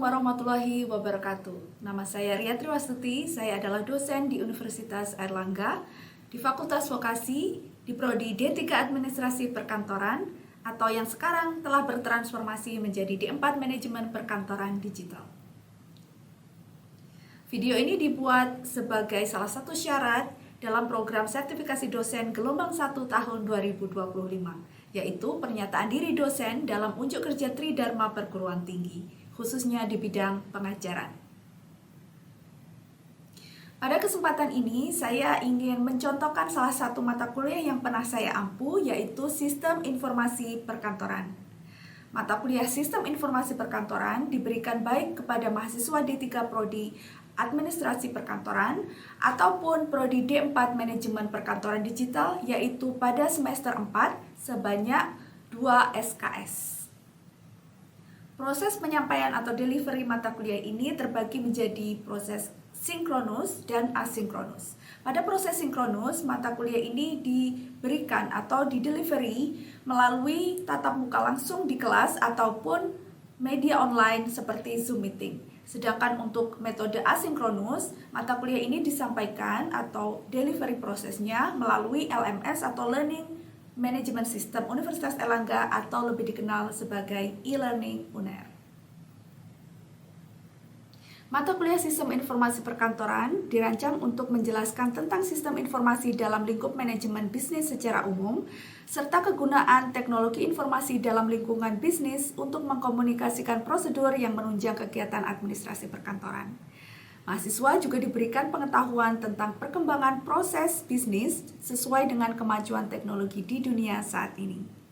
warahmatullahi wabarakatuh. Nama saya Ria Triwastuti, saya adalah dosen di Universitas Airlangga, di Fakultas Vokasi, di Prodi D3 Administrasi Perkantoran, atau yang sekarang telah bertransformasi menjadi D4 Manajemen Perkantoran Digital. Video ini dibuat sebagai salah satu syarat dalam program sertifikasi dosen gelombang 1 tahun 2025, yaitu pernyataan diri dosen dalam unjuk kerja Tridharma Perguruan Tinggi, khususnya di bidang pengajaran. Pada kesempatan ini, saya ingin mencontohkan salah satu mata kuliah yang pernah saya ampu, yaitu Sistem Informasi Perkantoran. Mata kuliah Sistem Informasi Perkantoran diberikan baik kepada mahasiswa D3 Prodi Administrasi Perkantoran ataupun Prodi D4 Manajemen Perkantoran Digital, yaitu pada semester 4 sebanyak 2 SKS. Proses penyampaian atau delivery mata kuliah ini terbagi menjadi proses sinkronus dan asinkronus. Pada proses sinkronus, mata kuliah ini diberikan atau didelivery melalui tatap muka langsung di kelas ataupun media online seperti Zoom Meeting. Sedangkan untuk metode asinkronus, mata kuliah ini disampaikan atau delivery prosesnya melalui LMS atau Learning Management System Universitas Airlangga atau lebih dikenal sebagai e-learning UNER. Mata kuliah Sistem Informasi Perkantoran dirancang untuk menjelaskan tentang sistem informasi dalam lingkup manajemen bisnis secara umum, serta kegunaan teknologi informasi dalam lingkungan bisnis untuk mengkomunikasikan prosedur yang menunjang kegiatan administrasi perkantoran. Mahasiswa juga diberikan pengetahuan tentang perkembangan proses bisnis sesuai dengan kemajuan teknologi di dunia saat ini.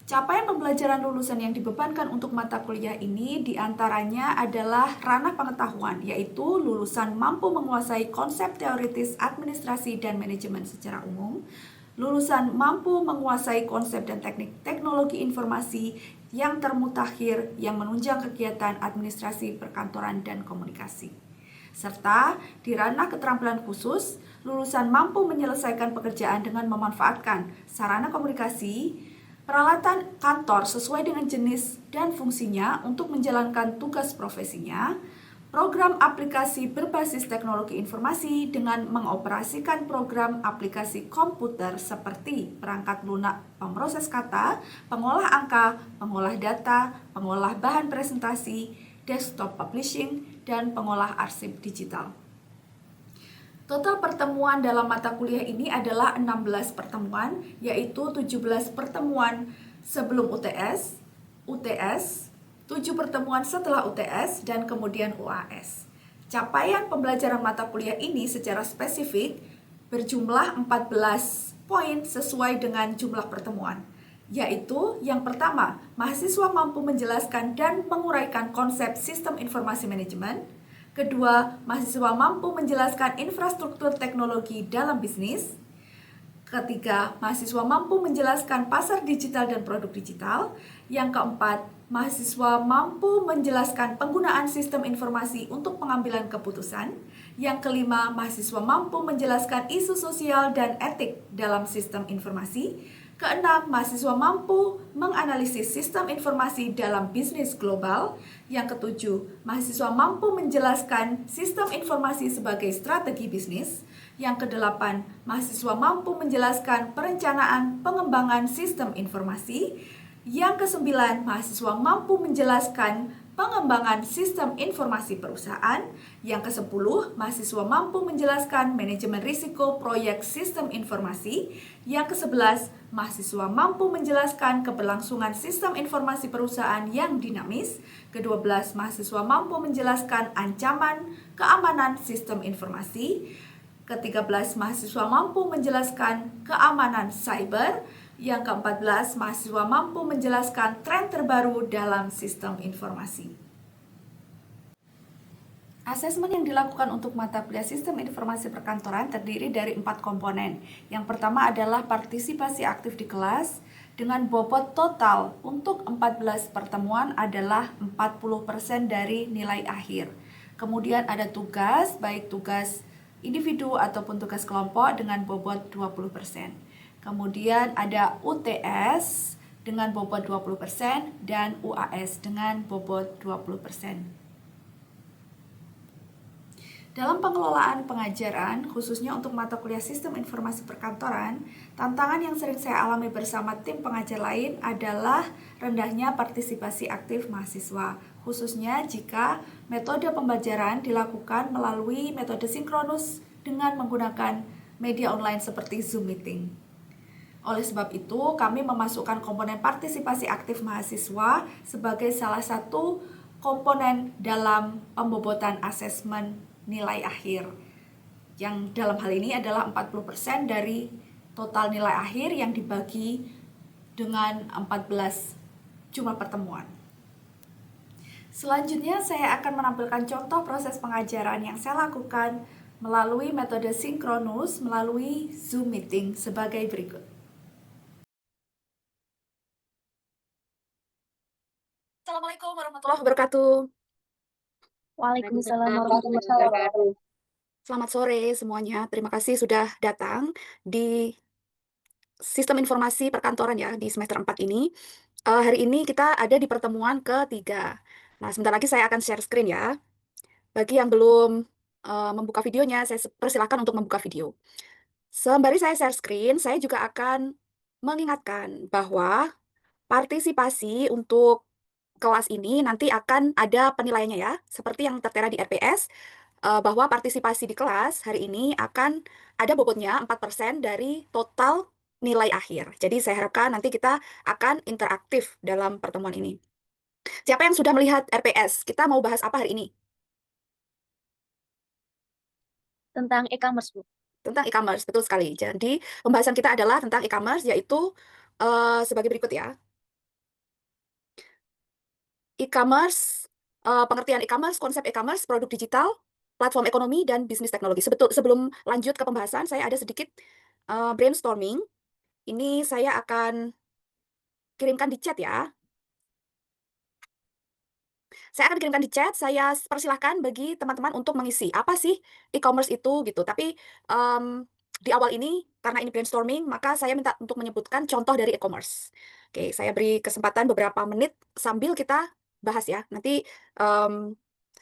Capaian pembelajaran lulusan yang dibebankan untuk mata kuliah ini diantaranya adalah ranah pengetahuan, yaitu lulusan mampu menguasai konsep teoritis administrasi dan manajemen secara umum, lulusan mampu menguasai konsep dan teknik teknologi informasi yang termutakhir yang menunjang kegiatan administrasi perkantoran dan komunikasi. Serta di ranah keterampilan khusus, lulusan mampu menyelesaikan pekerjaan dengan memanfaatkan sarana komunikasi, peralatan kantor sesuai dengan jenis dan fungsinya untuk menjalankan tugas profesinya, program aplikasi berbasis teknologi informasi dengan mengoperasikan program aplikasi komputer seperti perangkat lunak pemroses kata, pengolah angka, pengolah data, pengolah bahan presentasi, desktop publishing, dan pengolah arsip digital. Total pertemuan dalam mata kuliah ini adalah 16 pertemuan, yaitu 17 pertemuan sebelum UTS, 7 pertemuan setelah UTS, dan kemudian UAS. Capaian pembelajaran mata kuliah ini secara spesifik berjumlah 14 poin sesuai dengan jumlah pertemuan, yaitu yang pertama, mahasiswa mampu menjelaskan dan menguraikan konsep sistem informasi manajemen. Kedua, mahasiswa mampu menjelaskan infrastruktur teknologi dalam bisnis. Ketiga, mahasiswa mampu menjelaskan pasar digital dan produk digital. Yang keempat, mahasiswa mampu menjelaskan penggunaan sistem informasi untuk pengambilan keputusan. Yang kelima, mahasiswa mampu menjelaskan isu sosial dan etik dalam sistem informasi. Keenam, mahasiswa mampu menganalisis sistem informasi dalam bisnis global. Yang ketujuh, mahasiswa mampu menjelaskan sistem informasi sebagai strategi bisnis. Yang kedelapan, mahasiswa mampu menjelaskan perencanaan pengembangan sistem informasi. Yang kesembilan, mahasiswa mampu menjelaskan pengembangan sistem informasi perusahaan. Yang ke-10, mahasiswa mampu menjelaskan manajemen risiko proyek sistem informasi. Yang ke-11, mahasiswa mampu menjelaskan keberlangsungan sistem informasi perusahaan yang dinamis. Ke-12, mahasiswa mampu menjelaskan ancaman keamanan sistem informasi. Ke-13, mahasiswa mampu menjelaskan keamanan cyber. Yang ke-14, mahasiswa mampu menjelaskan tren terbaru dalam sistem informasi. Asesmen yang dilakukan untuk mata kuliah Sistem Informasi Perkantoran terdiri dari 4 komponen. Yang pertama adalah partisipasi aktif di kelas dengan bobot total untuk 14 pertemuan adalah 40% dari nilai akhir. Kemudian ada tugas, baik tugas individu ataupun tugas kelompok dengan bobot 20%. Kemudian ada UTS dengan bobot 20% dan UAS dengan bobot 20%. Dalam pengelolaan pengajaran, khususnya untuk mata kuliah Sistem Informasi Perkantoran, tantangan yang sering saya alami bersama tim pengajar lain adalah rendahnya partisipasi aktif mahasiswa, khususnya jika metode pembelajaran dilakukan melalui metode sinkronus dengan menggunakan media online seperti Zoom Meeting. Oleh sebab itu, kami memasukkan komponen partisipasi aktif mahasiswa sebagai salah satu komponen dalam pembobotan asesmen nilai akhir. Yang dalam hal ini adalah 40% dari total nilai akhir yang dibagi dengan 14 jumlah pertemuan. Selanjutnya saya akan menampilkan contoh proses pengajaran yang saya lakukan melalui metode sinkronus melalui Zoom Meeting sebagai berikut. Assalamualaikum warahmatullahi wabarakatuh. Waalaikumsalam warahmatullahi wabarakatuh. Selamat sore semuanya. Terima kasih sudah datang di Sistem Informasi Perkantoran ya di semester 4 ini. Hari ini kita ada di pertemuan ketiga. Nah, sebentar lagi saya akan share screen ya. Bagi yang belum membuka videonya, saya persilahkan untuk membuka video. Sembari saya share screen, saya juga akan mengingatkan bahwa partisipasi untuk kelas ini nanti akan ada penilaiannya ya, seperti yang tertera di RPS, bahwa partisipasi di kelas hari ini akan ada bobotnya 4% dari total nilai akhir. Jadi saya harapkan nanti kita akan interaktif dalam pertemuan ini. Siapa yang sudah melihat RPS? Kita mau bahas apa hari ini? Tentang e-commerce, Bu. Tentang e-commerce, betul sekali. Jadi pembahasan kita adalah tentang e-commerce, yaitu sebagai berikut ya. E-commerce, pengertian e-commerce, konsep e-commerce, produk digital, platform ekonomi, dan bisnis teknologi. Sebelum lanjut ke pembahasan, saya ada sedikit brainstorming. Ini saya akan kirimkan di chat ya. Saya akan kirimkan di chat, saya persilahkan bagi teman-teman untuk mengisi. Apa sih e-commerce itu gitu. Tapi di awal ini, karena ini brainstorming, maka saya minta untuk menyebutkan contoh dari e-commerce. Oke, saya beri kesempatan beberapa menit sambil kita bahas ya. Nanti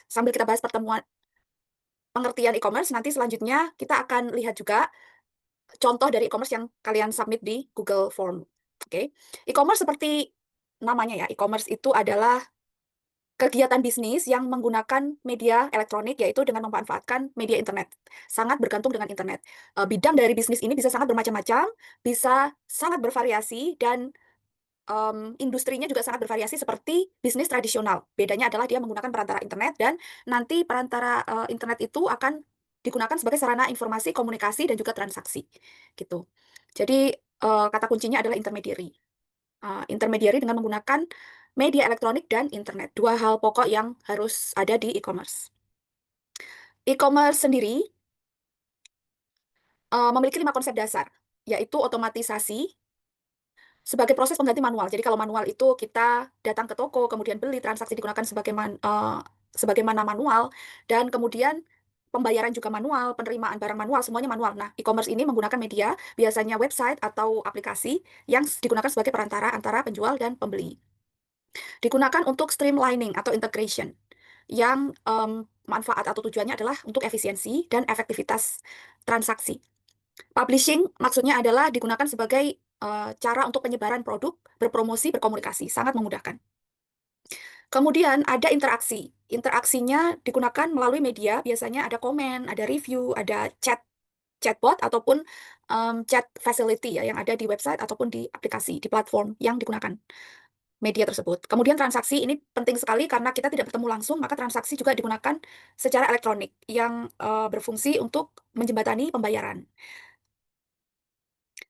sambil kita bahas pertemuan pengertian e-commerce, nanti selanjutnya kita akan lihat juga contoh dari e-commerce yang kalian submit di Google Form. Oke, e-commerce seperti namanya ya, e-commerce itu adalah kegiatan bisnis yang menggunakan media elektronik, yaitu dengan memanfaatkan media internet. Sangat bergantung dengan internet. Bidang dari bisnis ini bisa sangat bermacam-macam, bisa sangat bervariasi, dan industrinya juga sangat bervariasi seperti bisnis tradisional. Bedanya adalah dia menggunakan perantara internet, dan nanti perantara internet itu akan digunakan sebagai sarana informasi, komunikasi, dan juga transaksi. Gitu. Jadi kata kuncinya adalah intermediary. Intermediary dengan menggunakan media elektronik dan internet. Dua hal pokok yang harus ada di e-commerce. E-commerce sendiri memiliki 5 konsep dasar, yaitu otomatisasi sebagai proses pengganti manual. Jadi kalau manual itu kita datang ke toko, kemudian beli, transaksi digunakan sebagaimana manual, dan kemudian pembayaran juga manual, penerimaan barang manual, semuanya manual. Nah, e-commerce ini menggunakan media, biasanya website atau aplikasi yang digunakan sebagai perantara antara penjual dan pembeli. Digunakan untuk streamlining atau integration, yang manfaat atau tujuannya adalah untuk efisiensi dan efektivitas transaksi. Publishing maksudnya adalah digunakan sebagai cara untuk penyebaran produk, berpromosi, berkomunikasi, sangat memudahkan. Kemudian ada interaksi. Interaksinya digunakan melalui media, biasanya ada komen, ada review, ada chatbot ataupun chat facility ya yang ada di website ataupun di aplikasi, di platform yang digunakan media tersebut. Kemudian transaksi ini penting sekali karena kita tidak bertemu langsung, maka transaksi juga digunakan secara elektronik yang berfungsi untuk menjembatani pembayaran.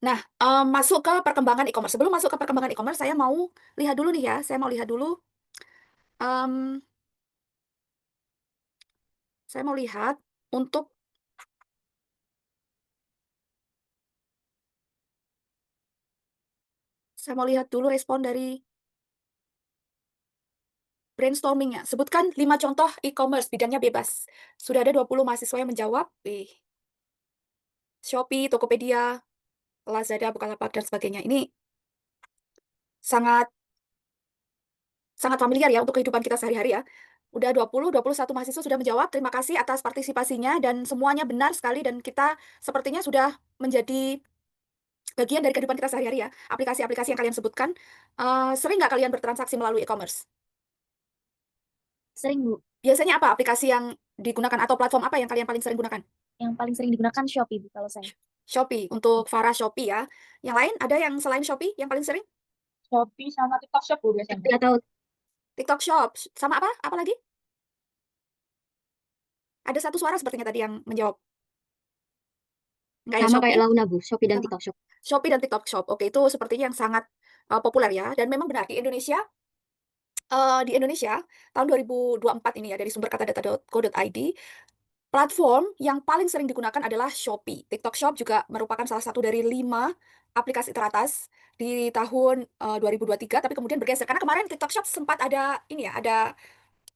Nah, masuk ke perkembangan e-commerce. Sebelum masuk ke perkembangan e-commerce, saya mau lihat dulu nih ya. Saya mau lihat dulu. Saya mau lihat untuk saya mau lihat dulu respon dari brainstormingnya. Sebutkan 5 contoh e-commerce, bidangnya bebas. Sudah ada 20 mahasiswa yang menjawab. Shopee, Tokopedia, Lazada, Bukalapak, dan sebagainya. Ini sangat sangat familiar ya untuk kehidupan kita sehari-hari ya. Udah 21 mahasiswa sudah menjawab. Terima kasih atas partisipasinya dan semuanya benar sekali dan kita sepertinya sudah menjadi bagian dari kehidupan kita sehari-hari ya. Aplikasi-aplikasi yang kalian sebutkan, sering nggak kalian bertransaksi melalui e-commerce? Sering, Bu. Biasanya apa aplikasi yang digunakan atau platform apa yang kalian paling sering gunakan? Yang paling sering digunakan Shopee, Bu, kalau saya. Shopee, untuk Farah Shopee ya. Yang lain ada yang selain Shopee yang paling sering? Shopee sama TikTok Shop Bu biasanya. Nggak tahu, TikTok Shop. Sama apa? Apa lagi? Ada satu suara sepertinya tadi yang menjawab. Enggak ya, sama kayak Shopee? Launa, Bu. Shopee dan Sama. TikTok Shop. Shopee dan TikTok Shop. Oke, itu sepertinya yang sangat populer ya. Dan memang benar di Indonesia tahun 2024 ini ya dari sumber katadata.co.id, platform yang paling sering digunakan adalah Shopee. TikTok Shop juga merupakan salah satu dari 5 aplikasi teratas di tahun 2023, tapi kemudian bergeser karena kemarin TikTok Shop sempat ada ini ya, ada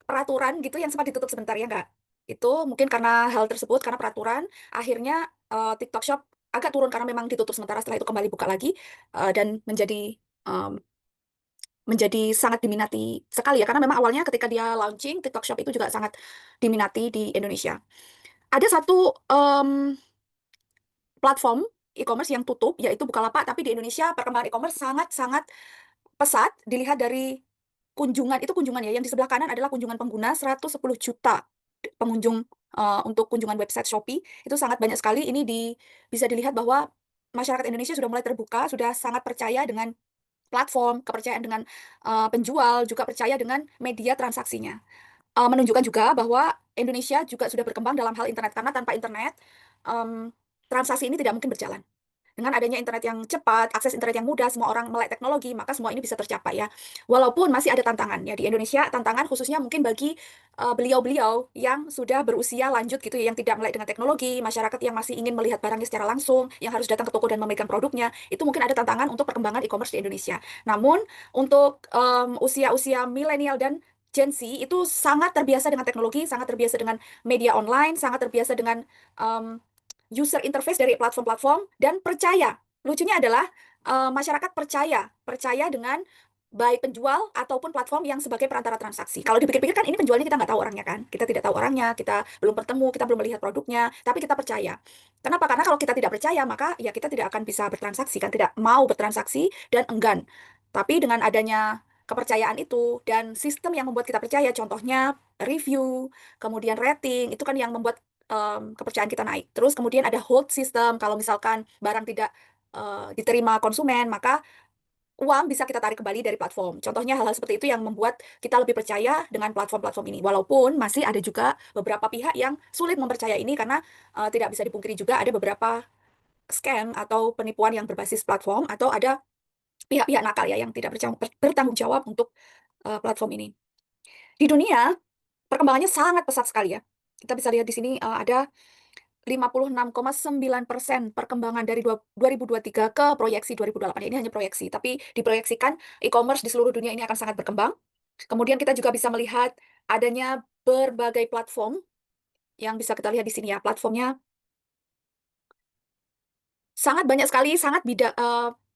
peraturan gitu yang sempat ditutup sebentar ya enggak? Itu mungkin karena hal tersebut, karena peraturan, akhirnya TikTok Shop agak turun karena memang ditutup sementara, setelah itu kembali buka lagi dan em, menjadi sangat diminati sekali ya, karena memang awalnya ketika dia launching, TikTok Shop itu juga sangat diminati di Indonesia. Ada satu platform e-commerce yang tutup, yaitu Bukalapak, tapi di Indonesia perkembangan e-commerce sangat-sangat pesat dilihat dari kunjungan. Itu kunjungan ya, yang di sebelah kanan adalah kunjungan pengguna 110 juta pengunjung untuk kunjungan website Shopee. Itu sangat banyak sekali. Ini bisa dilihat bahwa masyarakat Indonesia sudah mulai terbuka, sudah sangat percaya dengan platform, kepercayaan dengan penjual, juga percaya dengan media transaksinya. Menunjukkan juga bahwa Indonesia juga sudah berkembang dalam hal internet, karena tanpa internet, em, transaksi ini tidak mungkin berjalan. Dengan adanya internet yang cepat, akses internet yang mudah, semua orang melek teknologi, maka semua ini bisa tercapai ya. Walaupun masih ada tantangan ya di Indonesia, tantangan khususnya mungkin bagi beliau-beliau yang sudah berusia lanjut gitu ya, yang tidak melek dengan teknologi, masyarakat yang masih ingin melihat barangnya secara langsung, yang harus datang ke toko dan memegang produknya, itu mungkin ada tantangan untuk perkembangan e-commerce di Indonesia. Namun untuk usia-usia milenial dan Gen Z itu sangat terbiasa dengan teknologi, sangat terbiasa dengan media online, sangat terbiasa dengan em, user interface dari platform-platform dan percaya. Lucunya adalah masyarakat percaya dengan baik penjual ataupun platform yang sebagai perantara transaksi. Kalau dipikir-pikir kan ini penjualnya kita nggak tahu orangnya kan. Kita tidak tahu orangnya, kita belum bertemu, kita belum melihat produknya, tapi kita percaya. Kenapa? Karena kalau kita tidak percaya, maka ya kita tidak akan bisa bertransaksi kan, tidak mau bertransaksi dan enggan. Tapi dengan adanya kepercayaan itu dan sistem yang membuat kita percaya, contohnya review, kemudian rating, itu kan yang membuat kepercayaan kita naik. Terus kemudian ada hold system, kalau misalkan barang tidak diterima konsumen, maka uang bisa kita tarik kembali dari platform. Contohnya hal-hal seperti itu yang membuat kita lebih percaya dengan platform-platform ini. Walaupun masih ada juga beberapa pihak yang sulit mempercayai ini karena tidak bisa dipungkiri juga ada beberapa scam atau penipuan yang berbasis platform atau ada pihak-pihak nakal ya yang tidak bertanggung jawab untuk platform ini. Di dunia perkembangannya sangat pesat sekali ya. Kita bisa lihat di sini ada 56,9% perkembangan dari 2023 ke proyeksi 2028. Ini hanya proyeksi, tapi diproyeksikan e-commerce di seluruh dunia ini akan sangat berkembang. Kemudian kita juga bisa melihat adanya berbagai platform yang bisa kita lihat di sini ya. Platformnya sangat banyak sekali, sangat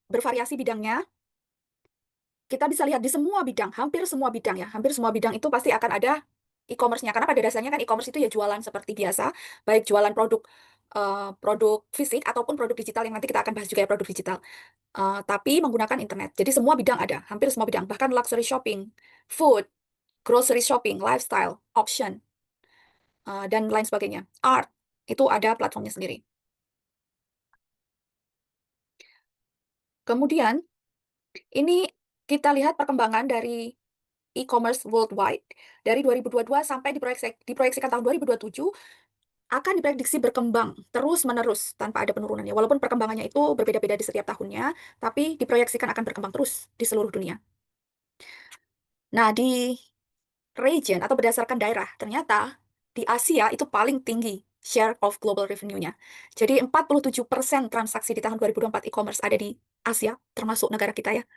bervariasi bidangnya. Kita bisa lihat di semua bidang, hampir semua bidang ya. Hampir semua bidang itu pasti akan ada e-commerce-nya. Karena pada dasarnya kan e-commerce itu ya jualan seperti biasa, baik jualan produk fisik ataupun produk digital yang nanti kita akan bahas juga ya produk digital. Tapi menggunakan internet. Jadi semua bidang ada, hampir semua bidang. Bahkan luxury shopping, food, grocery shopping, lifestyle, auction, dan lain sebagainya. Art, itu ada platformnya sendiri. Kemudian, ini kita lihat perkembangan dari e-commerce worldwide dari 2022 sampai diproyeksikan tahun 2027 akan diprediksi berkembang terus-menerus tanpa ada penurunannya. Walaupun perkembangannya itu berbeda-beda di setiap tahunnya, tapi diproyeksikan akan berkembang terus di seluruh dunia. Nah, di region atau berdasarkan daerah, ternyata di Asia itu paling tinggi share of global revenue-nya. Jadi 47% transaksi di tahun 2024 e-commerce ada di Asia, termasuk negara kita ya.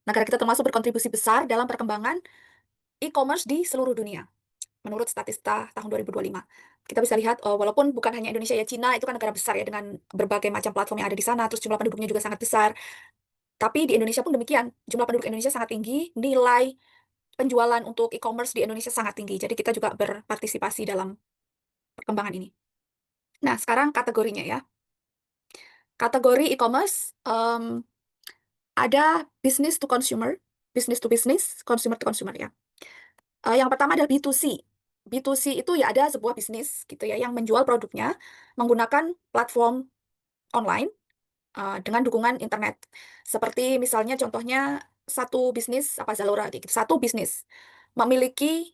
Negara kita termasuk berkontribusi besar dalam perkembangan e-commerce di seluruh dunia. Menurut statista tahun 2025. Kita bisa lihat, walaupun bukan hanya Indonesia ya, Cina itu kan negara besar ya, dengan berbagai macam platform yang ada di sana, terus jumlah penduduknya juga sangat besar. Tapi di Indonesia pun demikian. Jumlah penduduk Indonesia sangat tinggi, nilai penjualan untuk e-commerce di Indonesia sangat tinggi. Jadi kita juga berpartisipasi dalam perkembangan ini. Nah, sekarang kategorinya ya. Kategori e-commerce ada business to consumer, business to business, consumer to consumer ya. Yang pertama adalah B2C. B2C itu ya ada sebuah bisnis gitu ya yang menjual produknya menggunakan platform online dengan dukungan internet. Seperti misalnya contohnya satu bisnis apa Zalora gitu. Satu bisnis memiliki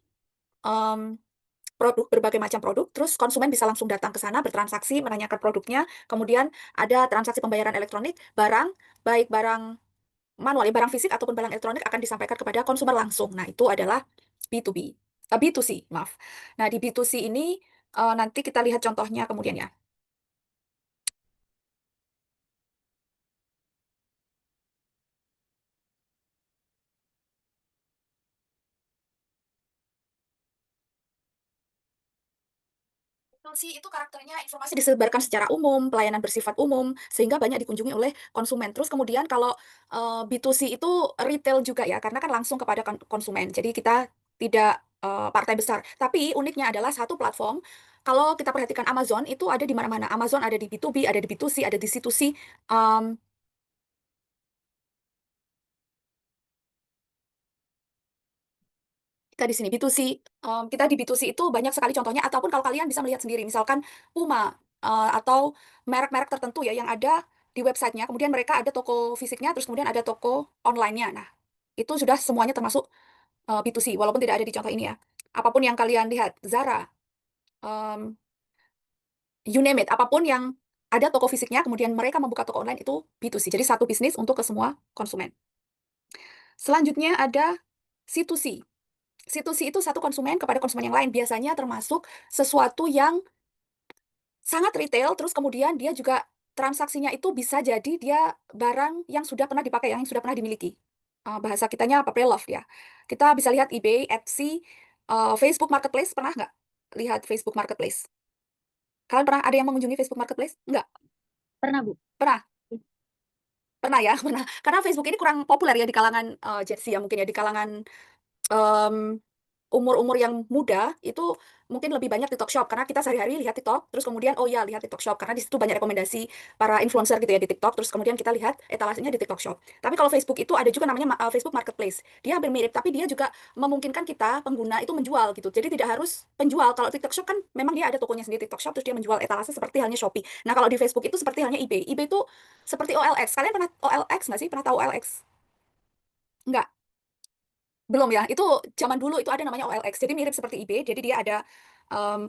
produk berbagai macam produk, terus konsumen bisa langsung datang ke sana bertransaksi, menanyakan produknya, kemudian ada transaksi pembayaran elektronik, barang baik barang manual, ya, barang fisik ataupun barang elektronik akan disampaikan kepada konsumer langsung. Nah, itu adalah B2B, B2C, maaf. Nah, di B2C ini nanti kita lihat contohnya kemudian ya. B2C itu karakternya informasi disebarkan secara umum, pelayanan bersifat umum, sehingga banyak dikunjungi oleh konsumen. Terus kemudian kalau B2C itu retail juga ya, karena kan langsung kepada konsumen. Jadi kita tidak partai besar. Tapi uniknya adalah satu platform, kalau kita perhatikan Amazon itu ada di mana-mana. Amazon ada di B2B, ada di B2C, ada di C2C. Kita di sini B2C, kita di B2C itu banyak sekali contohnya, ataupun kalau kalian bisa melihat sendiri, misalkan Puma atau merek-merek tertentu ya yang ada di websitenya, kemudian mereka ada toko fisiknya, terus kemudian ada toko online-nya. Nah, itu sudah semuanya termasuk B2C, walaupun tidak ada di contoh ini ya. Apapun yang kalian lihat, Zara, um, you name it, apapun yang ada toko fisiknya, kemudian mereka membuka toko online itu B2C. Jadi satu bisnis untuk ke semua konsumen. Selanjutnya ada C2C. C2C itu satu konsumen kepada konsumen yang lain. Biasanya termasuk sesuatu yang sangat retail, terus kemudian dia juga transaksinya itu bisa jadi dia barang yang sudah pernah dipakai, yang sudah pernah dimiliki. Bahasa kitanya apa? Pre-love ya. Kita bisa lihat eBay, Etsy, Facebook Marketplace. Pernah nggak lihat Facebook Marketplace? Kalian pernah ada yang mengunjungi Facebook Marketplace? Nggak? Pernah, Bu. Pernah? Pernah ya? Pernah. Karena Facebook ini kurang populer ya di kalangan Gen Z ya, mungkin ya, di kalangan um, umur-umur yang muda itu mungkin lebih banyak TikTok Shop karena kita sehari-hari lihat TikTok, terus kemudian oh ya lihat TikTok Shop karena di situ banyak rekomendasi para influencer gitu ya di TikTok, terus kemudian kita lihat etalasenya di TikTok Shop. Tapi kalau Facebook itu ada juga namanya Facebook Marketplace. Dia hampir mirip tapi dia juga memungkinkan kita pengguna itu menjual gitu. Jadi tidak harus penjual. Kalau TikTok Shop kan memang dia ada tokonya sendiri TikTok Shop terus dia menjual etalase seperti halnya Shopee. Nah, kalau di Facebook itu seperti halnya eBay. eBay itu seperti OLX. Kalian pernah OLX nggak sih? Pernah tahu OLX? Nggak? Belum ya, itu zaman dulu itu ada namanya OLX. Jadi mirip seperti eBay, jadi dia ada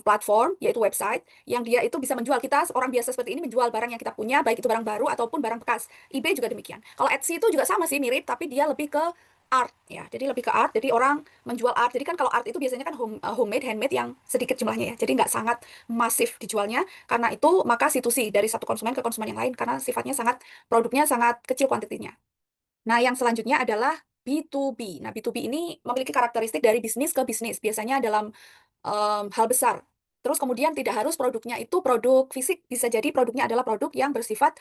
platform, yaitu website, yang dia itu bisa menjual. Kita orang biasa seperti ini menjual barang yang kita punya, baik itu barang baru ataupun barang bekas. eBay juga demikian. Kalau Etsy itu juga sama sih, mirip, tapi dia lebih ke art ya. Jadi lebih ke art, jadi orang menjual art. Jadi kan kalau art itu biasanya kan homemade, handmade yang sedikit jumlahnya ya. Jadi nggak sangat masif dijualnya. Karena itu maka C2C dari satu konsumen ke konsumen yang lain, karena sifatnya sangat, produknya sangat kecil kuantitinya. Nah, yang selanjutnya adalah B2B. Nah, B2B ini memiliki karakteristik dari bisnis ke bisnis, biasanya dalam hal besar. Terus kemudian tidak harus produknya itu produk fisik, bisa jadi produknya adalah produk yang bersifat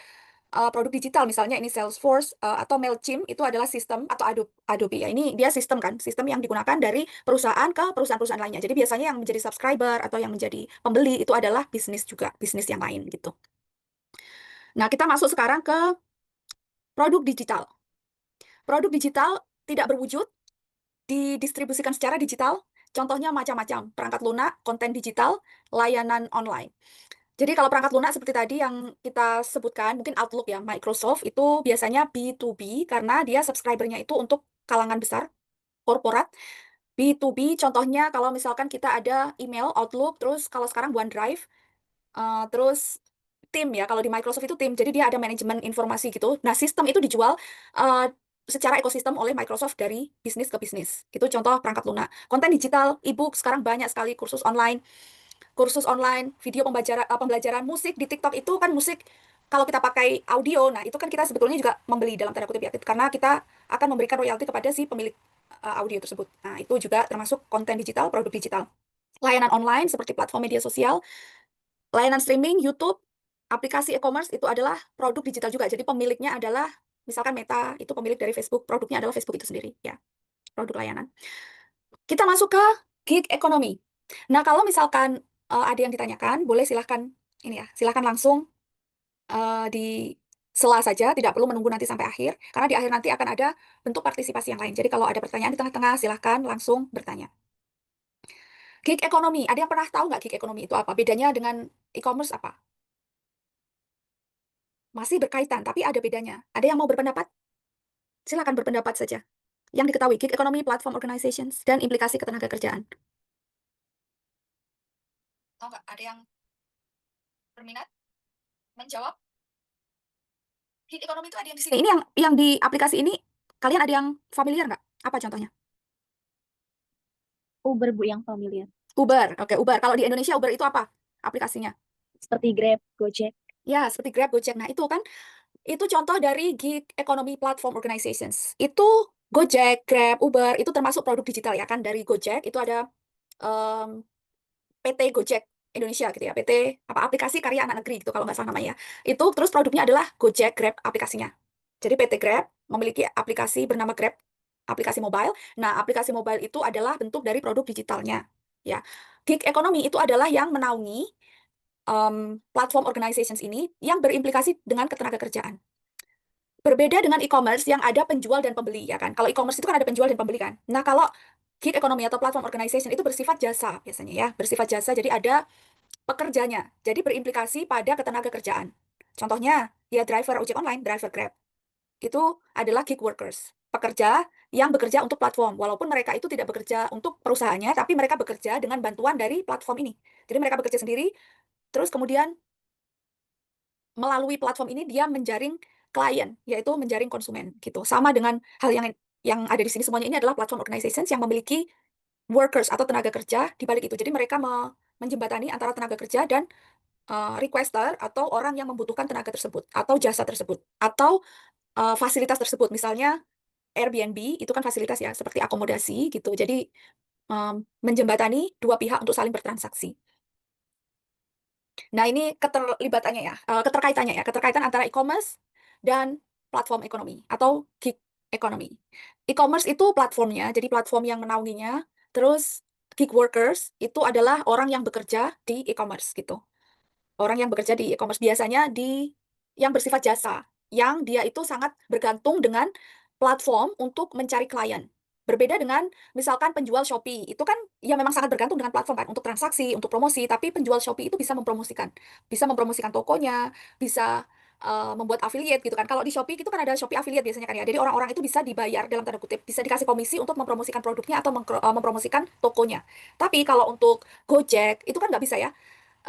produk digital. Misalnya ini Salesforce atau Mailchimp itu adalah sistem atau Adobe ya. Ini dia sistem kan, sistem yang digunakan dari perusahaan ke perusahaan-perusahaan lainnya. Jadi biasanya yang menjadi subscriber atau yang menjadi pembeli itu adalah bisnis juga, bisnis yang lain gitu. Nah, kita masuk sekarang ke produk digital. Produk digital tidak berwujud, didistribusikan secara digital, contohnya macam-macam, perangkat lunak, konten digital, layanan online. Jadi kalau perangkat lunak seperti tadi yang kita sebutkan, mungkin Outlook ya, Microsoft, itu biasanya B2B karena dia subscribernya itu untuk kalangan besar, korporat. B2B contohnya kalau misalkan kita ada email, Outlook, terus kalau sekarang OneDrive, terus tim ya, kalau di Microsoft itu tim, jadi dia ada manajemen informasi gitu. Nah, sistem itu dijual uh, secara ekosistem oleh Microsoft dari bisnis ke bisnis. Itu contoh perangkat lunak. Konten digital, e-book, sekarang banyak sekali kursus online, video pembelajaran musik di TikTok itu kan musik, kalau kita pakai audio, nah itu kan kita sebetulnya juga membeli dalam tanda kutip ya, karena kita akan memberikan royalti kepada si pemilik audio tersebut. Nah, itu juga termasuk konten digital, produk digital. Layanan online seperti platform media sosial, layanan streaming, YouTube, aplikasi e-commerce itu adalah produk digital juga. Jadi pemiliknya adalah misalkan Meta itu pemilik dari Facebook, produknya adalah Facebook itu sendiri, ya, produk layanan. Kita masuk ke gig economy. Nah, kalau misalkan ada yang ditanyakan, boleh silahkan ini ya, silahkan langsung di sela saja, tidak perlu menunggu nanti sampai akhir, karena di akhir nanti akan ada bentuk partisipasi yang lain. Jadi kalau ada pertanyaan di tengah-tengah, silahkan langsung bertanya. Gig economy, ada yang pernah tahu nggak gig economy itu apa? Bedanya dengan e-commerce apa? Masih berkaitan, tapi ada bedanya. Ada yang mau berpendapat? Silakan berpendapat saja. Yang diketahui, gig economy, platform organizations, dan implikasi ketenaga kerjaan. Tahu nggak? Ada yang berminat menjawab? Gig economy itu ada yang di sini. Ini yang di aplikasi ini, kalian ada yang familiar nggak? Apa contohnya? Uber, Bu, yang familiar. Uber. Oke, Uber. Kalau di Indonesia, Uber itu apa aplikasinya? Seperti Grab, Gojek. Ya, seperti Grab, Gojek. Nah, itu kan, itu contoh dari gig economy platform organizations. Itu Gojek, Grab, Uber, itu termasuk produk digital ya kan. Dari Gojek, itu ada PT Gojek Indonesia gitu ya. PT, apa, aplikasi karya anak negeri gitu kalau nggak salah namanya. Itu terus produknya adalah Gojek, Grab aplikasinya. Jadi PT Grab memiliki aplikasi bernama Grab, aplikasi mobile. Nah, aplikasi mobile itu adalah bentuk dari produk digitalnya. Ya, gig economy itu adalah yang menaungi platform organizations ini yang berimplikasi dengan ketenagakerjaan. Berbeda dengan e-commerce yang ada penjual dan pembeli, ya kan? Kalau e-commerce itu kan ada penjual dan pembeli kan? Nah, kalau gig economy atau platform organization itu bersifat jasa biasanya ya, bersifat jasa. Jadi ada pekerjanya. Jadi berimplikasi pada ketenagakerjaan. Contohnya, ya driver ojek online, driver Grab. Itu adalah gig workers, pekerja yang bekerja untuk platform. Walaupun mereka itu tidak bekerja untuk perusahaannya, tapi mereka bekerja dengan bantuan dari platform ini. Jadi mereka bekerja sendiri, terus kemudian melalui platform ini dia menjaring klien, yaitu menjaring konsumen gitu. Sama dengan hal yang ada di sini, semuanya ini adalah platform organizations yang memiliki workers atau tenaga kerja di balik itu. Jadi mereka menjembatani antara tenaga kerja dan requester atau orang yang membutuhkan tenaga tersebut atau jasa tersebut atau fasilitas tersebut. Misalnya Airbnb itu kan fasilitas ya, seperti akomodasi gitu. Jadi menjembatani dua pihak untuk saling bertransaksi. Nah, ini keterlibatannya ya, keterkaitannya ya, keterkaitan antara e-commerce dan platform ekonomi atau gig economy. E-commerce itu platformnya, jadi platform yang menaunginya. Terus gig workers itu adalah orang yang bekerja di e-commerce gitu. Orang yang bekerja di e-commerce biasanya yang bersifat jasa, yang dia itu sangat bergantung dengan platform untuk mencari klien. Berbeda dengan misalkan penjual Shopee, itu kan ya memang sangat bergantung dengan platform kan untuk transaksi, untuk promosi, tapi penjual Shopee itu bisa mempromosikan tokonya, bisa membuat affiliate gitu kan. Kalau di Shopee itu kan ada Shopee affiliate biasanya kan ya. Jadi orang-orang itu bisa dibayar dalam tanda kutip, bisa dikasih komisi untuk mempromosikan produknya atau mempromosikan tokonya. Tapi kalau untuk Gojek itu kan nggak bisa ya.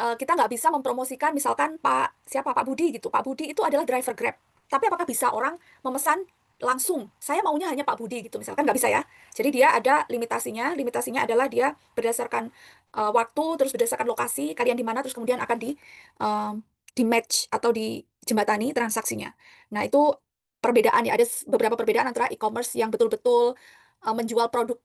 Kita nggak bisa mempromosikan misalkan Pak Budi gitu. Pak Budi itu adalah driver Grab. Tapi apakah bisa orang memesan langsung, saya maunya hanya Pak Budi gitu, misalkan nggak bisa ya. Jadi dia ada limitasinya. Limitasinya adalah dia berdasarkan waktu, terus berdasarkan lokasi, kalian di mana, terus kemudian akan di match atau di jembatani transaksinya. Nah, itu perbedaan ya. Ada beberapa perbedaan antara e-commerce yang betul-betul menjual produk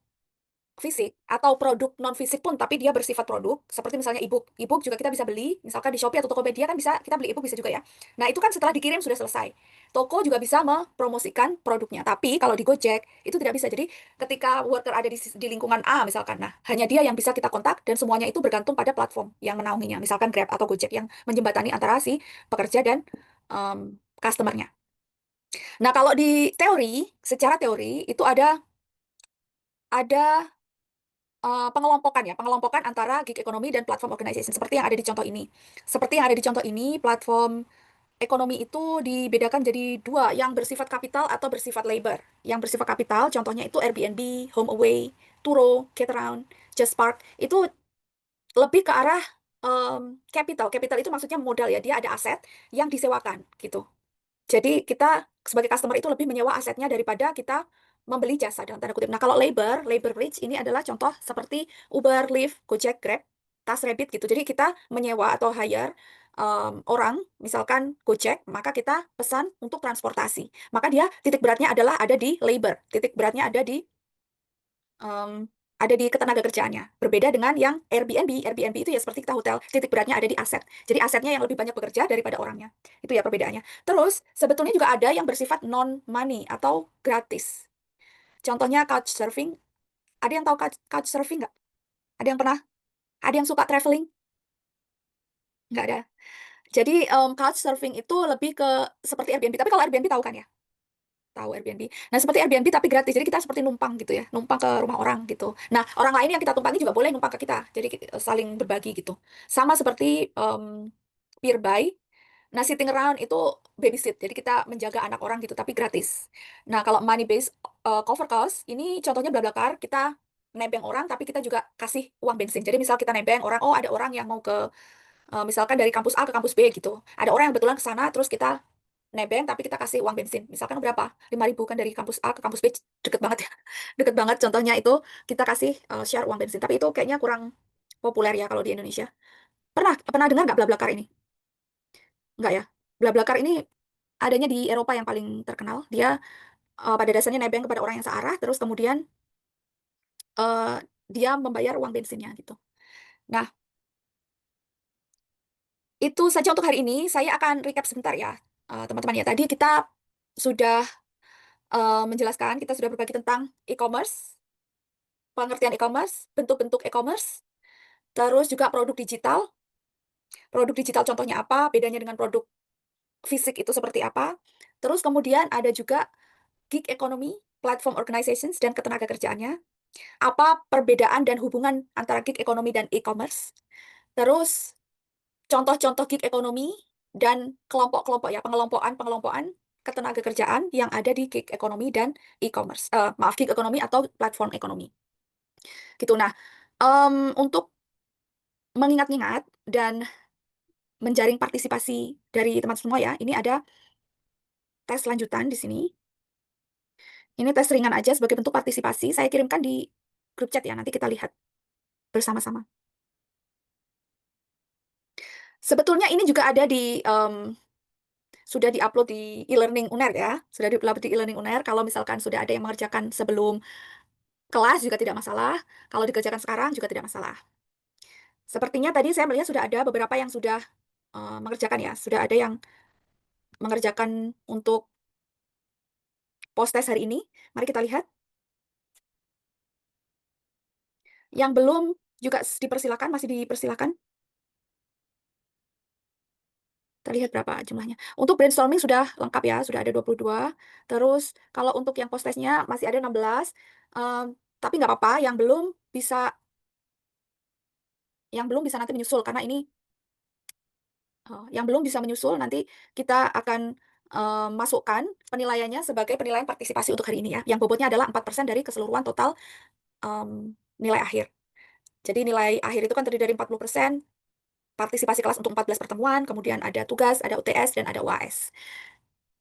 fisik atau produk non fisik pun tapi dia bersifat produk seperti misalnya e-book juga kita bisa beli misalkan di Shopee atau Tokopedia kan bisa kita beli e-book bisa juga ya. Nah, itu kan setelah dikirim sudah selesai. Toko juga bisa mempromosikan produknya, tapi kalau di Gojek itu tidak bisa. Jadi ketika worker ada di lingkungan A misalkan, nah hanya dia yang bisa kita kontak dan semuanya itu bergantung pada platform yang menaunginya, misalkan Grab atau Gojek yang menjembatani antara si pekerja dan customernya. Nah, kalau di teori, secara teori itu ada pengelompokan ya, pengelompokan antara gig economy dan platform organization seperti yang ada di contoh ini. Seperti yang ada di contoh ini, platform ekonomi itu dibedakan jadi dua, yang bersifat kapital atau bersifat labor. Yang bersifat kapital, contohnya itu Airbnb, HomeAway, Turo, Cateround, JustPark, itu lebih ke arah capital. Capital itu maksudnya modal ya, dia ada aset yang disewakan gitu. Jadi kita sebagai customer itu lebih menyewa asetnya daripada kita membeli jasa dalam tanda kutip. Nah, kalau labor rich ini adalah contoh seperti Uber, Lyft, Gojek, Grab, TaskRabbit gitu. Jadi kita menyewa atau hire orang, misalkan Gojek, maka kita pesan untuk transportasi. Maka dia titik beratnya adalah ada di labor, titik beratnya ada di ada di ketenagakerjaannya. Berbeda dengan yang Airbnb. Airbnb itu ya seperti kita hotel, titik beratnya ada di aset. Jadi asetnya yang lebih banyak bekerja daripada orangnya. Itu ya perbedaannya. Terus sebetulnya juga ada yang bersifat non-money atau gratis. Contohnya couchsurfing. Ada yang tahu couchsurfing nggak? Ada yang pernah? Ada yang suka traveling? Nggak ada. Jadi couchsurfing itu lebih ke seperti Airbnb. Tapi kalau Airbnb tahu kan ya? Tahu Airbnb. Nah, seperti Airbnb tapi gratis. Jadi kita seperti numpang gitu ya, numpang ke rumah orang gitu. Nah, orang lain yang kita tumpangi juga boleh numpang ke kita. Jadi saling berbagi gitu. Sama seperti Peerby. Nah, sitting around itu babysit. Jadi kita menjaga anak orang gitu tapi gratis. Nah, kalau money based cover cost ini contohnya BlaBlaCar, kita nebeng orang tapi kita juga kasih uang bensin. Jadi misal kita nebeng orang, oh ada orang yang mau ke misalkan dari kampus A ke kampus B gitu. Ada orang yang kebetulan ke sana terus kita nebeng tapi kita kasih uang bensin. Misalkan berapa? 5.000 kan dari kampus A ke kampus B, deket banget ya. Deket banget, contohnya itu kita kasih share uang bensin. Tapi itu kayaknya kurang populer ya kalau di Indonesia. Pernah dengar nggak BlaBlaCar ini? Nggak ya. BlaBlaCar ini adanya di Eropa yang paling terkenal. Dia pada dasarnya nebeng kepada orang yang searah, terus kemudian eh, dia membayar uang bensinnya gitu. Nah, itu saja untuk hari ini. Saya akan recap sebentar ya, teman-teman ya. Tadi kita sudah menjelaskan, kita sudah berbagi tentang e-commerce, pengertian e-commerce, bentuk-bentuk e-commerce, terus juga produk digital. Produk digital contohnya apa, bedanya dengan produk fisik itu seperti apa. Terus kemudian ada juga gig economy, platform organizations, dan ketenaga kerjaannya. Apa perbedaan dan hubungan antara gig economy dan e-commerce. Terus contoh-contoh gig economy dan kelompok-kelompok ya, pengelompokan ketenaga kerjaan yang ada di gig economy dan e-commerce. Maaf, gig economy atau platform economy. Gitu. Nah, untuk mengingat-ingat dan menjaring partisipasi dari teman semua ya, ini ada tes lanjutan di sini. Ini tes ringan aja sebagai bentuk partisipasi. Saya kirimkan di grup chat ya, nanti kita lihat bersama-sama. Sebetulnya ini juga ada di sudah diupload di e-learning UNER ya, sudah diupload di e-learning UNER. Kalau misalkan sudah ada yang mengerjakan sebelum kelas juga tidak masalah. Kalau dikerjakan sekarang juga tidak masalah. Sepertinya tadi saya melihat sudah ada beberapa yang sudah mengerjakan ya, sudah ada yang mengerjakan untuk post test hari ini. Mari kita lihat. Yang belum juga dipersilakan, masih dipersilakan. Kita lihat berapa jumlahnya. Untuk brainstorming sudah lengkap ya, sudah ada 22. Terus kalau untuk yang post testnya masih ada 16. Tapi nggak apa-apa, yang belum bisa nanti menyusul karena ini yang belum bisa menyusul nanti kita akan masukkan penilaiannya sebagai penilaian partisipasi untuk hari ini ya. Yang bobotnya adalah 4% dari keseluruhan total nilai akhir. Jadi nilai akhir itu kan terdiri dari 40% partisipasi kelas untuk 14 pertemuan, kemudian ada tugas, ada UTS, dan ada UAS.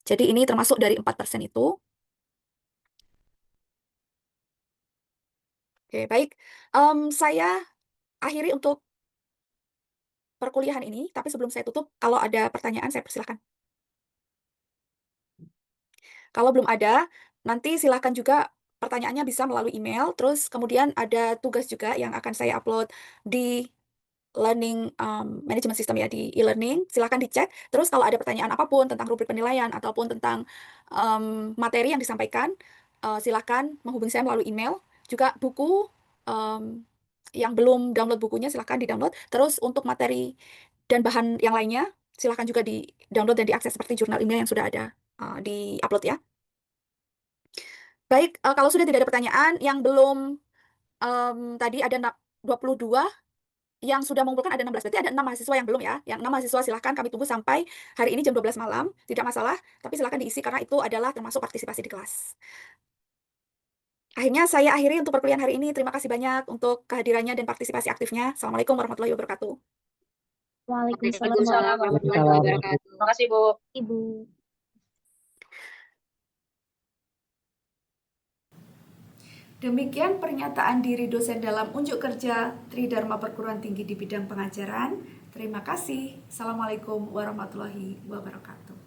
Jadi ini termasuk dari 4% itu. Oke, baik. Saya akhiri untuk perkuliahan ini, tapi sebelum saya tutup, kalau ada pertanyaan saya persilahkan. Kalau belum ada, nanti silahkan juga pertanyaannya bisa melalui email, terus kemudian ada tugas juga yang akan saya upload di learning management system ya, di e-learning, silahkan dicek. Terus kalau ada pertanyaan apapun tentang rubrik penilaian ataupun tentang materi yang disampaikan, silahkan menghubungi saya melalui email. Juga buku yang belum download bukunya silahkan di-download. Terus untuk materi dan bahan yang lainnya, silahkan juga di-download dan diakses seperti jurnal email yang sudah ada di-upload ya. Baik, kalau sudah tidak ada pertanyaan, yang belum tadi ada 22, yang sudah mengumpulkan ada 16, berarti ada 6 mahasiswa yang belum ya. Yang 6 mahasiswa silahkan kami tunggu sampai hari ini jam 12 malam, tidak masalah, tapi silahkan diisi karena itu adalah termasuk partisipasi di kelas. Akhirnya saya akhiri untuk perkuliahan hari ini. Terima kasih banyak untuk kehadirannya dan partisipasi aktifnya. Assalamualaikum warahmatullahi wabarakatuh. Waalaikumsalam Waalaikumsalam warahmatullahi wabarakatuh. Terima kasih, Bu. Ibu. Demikian pernyataan diri dosen dalam unjuk kerja Tridharma Perguruan Tinggi di bidang pengajaran. Terima kasih. Assalamualaikum warahmatullahi wabarakatuh.